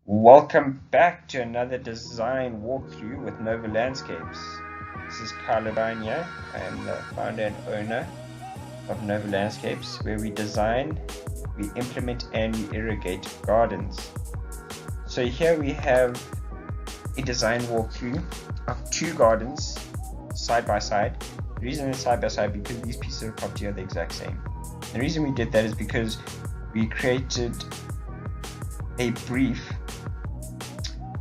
Welcome back to another design walkthrough with Nova Landscapes. This is Carlo here. I am the founder and owner of Nova Landscapes, where we design, we implement, and we irrigate gardens. So here we have a design walkthrough of two gardens side by side. The reason it's side by side because these pieces of property are the exact same. The reason we did that is because we created a brief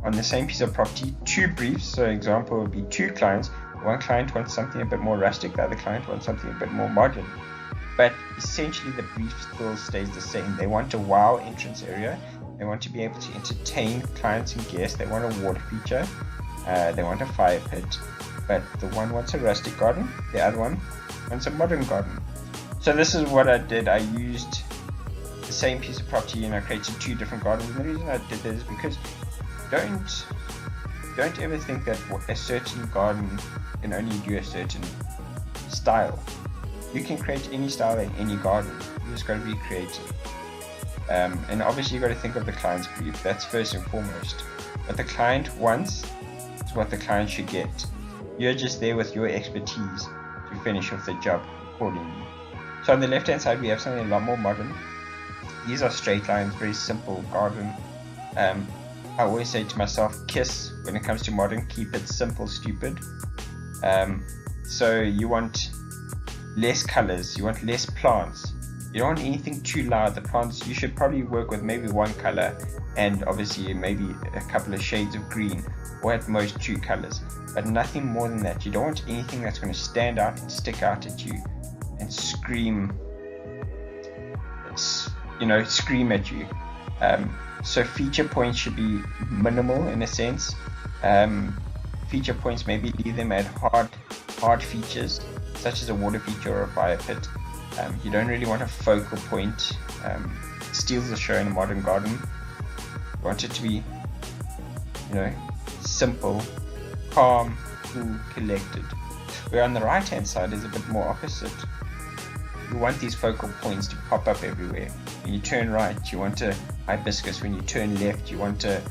on the same piece of property, two briefs. So an example would be two clients. One client wants something a bit more rustic, the other client wants something a bit more modern. But essentially the brief still stays the same. They want a wow entrance area. They want to be able to entertain clients and guests. They want a water feature. They want a fire pit. But the one wants a rustic garden. The other one wants a modern garden. So this is what I did. I used the same piece of property and I created two different gardens. And the reason I did that is because don't ever think that a certain garden can only do a certain style. You can create any style in any garden. You just got to be creative. And obviously you got to think of the client's brief. That's first and foremost. What the client wants is what the client should get. You're just there with your expertise to finish off the job accordingly. So on the left hand side we have something a lot more modern. These are straight lines, very simple garden. I always say to myself, KISS when it comes to modern, keep it simple, stupid. So you want less colors, you want less plants, you don't want anything too loud. The plants, you should probably work with maybe one color and obviously maybe a couple of shades of green, or at most two colors, but nothing more than that. You don't want anything that's going to stand out and stick out at you and scream at you. So feature points should be minimal in a sense. Feature points, maybe leave them at hard features such as a water feature or a fire pit. You don't really want a focal point. Steals the show in a modern garden. You want it to be, simple, calm, cool, collected. Where on the right hand side is a bit more opposite. You want these focal points to pop up everywhere. When you turn right, you want a hibiscus. When you turn left, you want a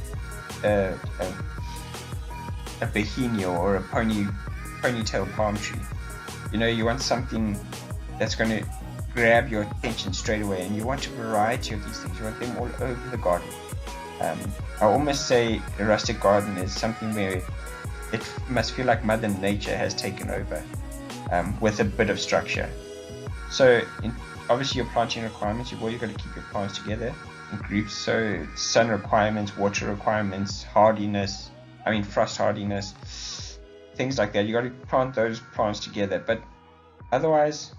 bauhinia or a ponytail palm tree. You want something that's going to grab your attention straight away, and you want a variety of these things. You want them all over the garden. I almost say a rustic garden is something where it must feel like Mother Nature has taken over, with a bit of structure. So obviously your planting requirements, you've always got to keep your plants together in groups. So sun requirements, water requirements, frost hardiness, things like that. You got to plant those plants together, but otherwise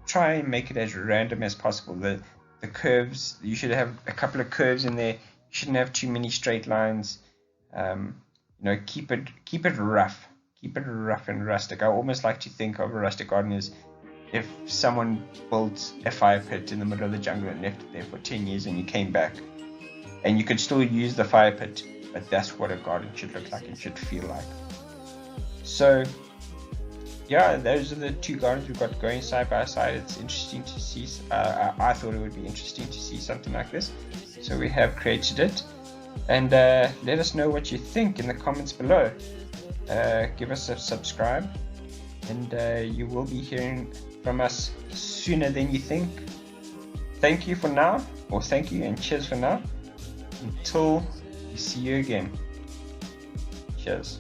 try and make it as random as possible. The curves, you should have a couple of curves in there. You shouldn't have too many straight lines. Keep it rough. Keep it rough and rustic. I almost like to think of a rustic garden as if someone built a fire pit in the middle of the jungle and left it there for 10 years and you came back and you could still use the fire pit, but that's what a garden should look like and should feel like. So yeah, those are the two gardens we've got going side by side. It's interesting to see. I thought it would be interesting to see something like this, so we have created it. And let us know what you think in the comments below. Give us a subscribe, and you will be hearing from us sooner than you think. Thank you for now, or thank you and cheers for now. Until we see you again. Cheers.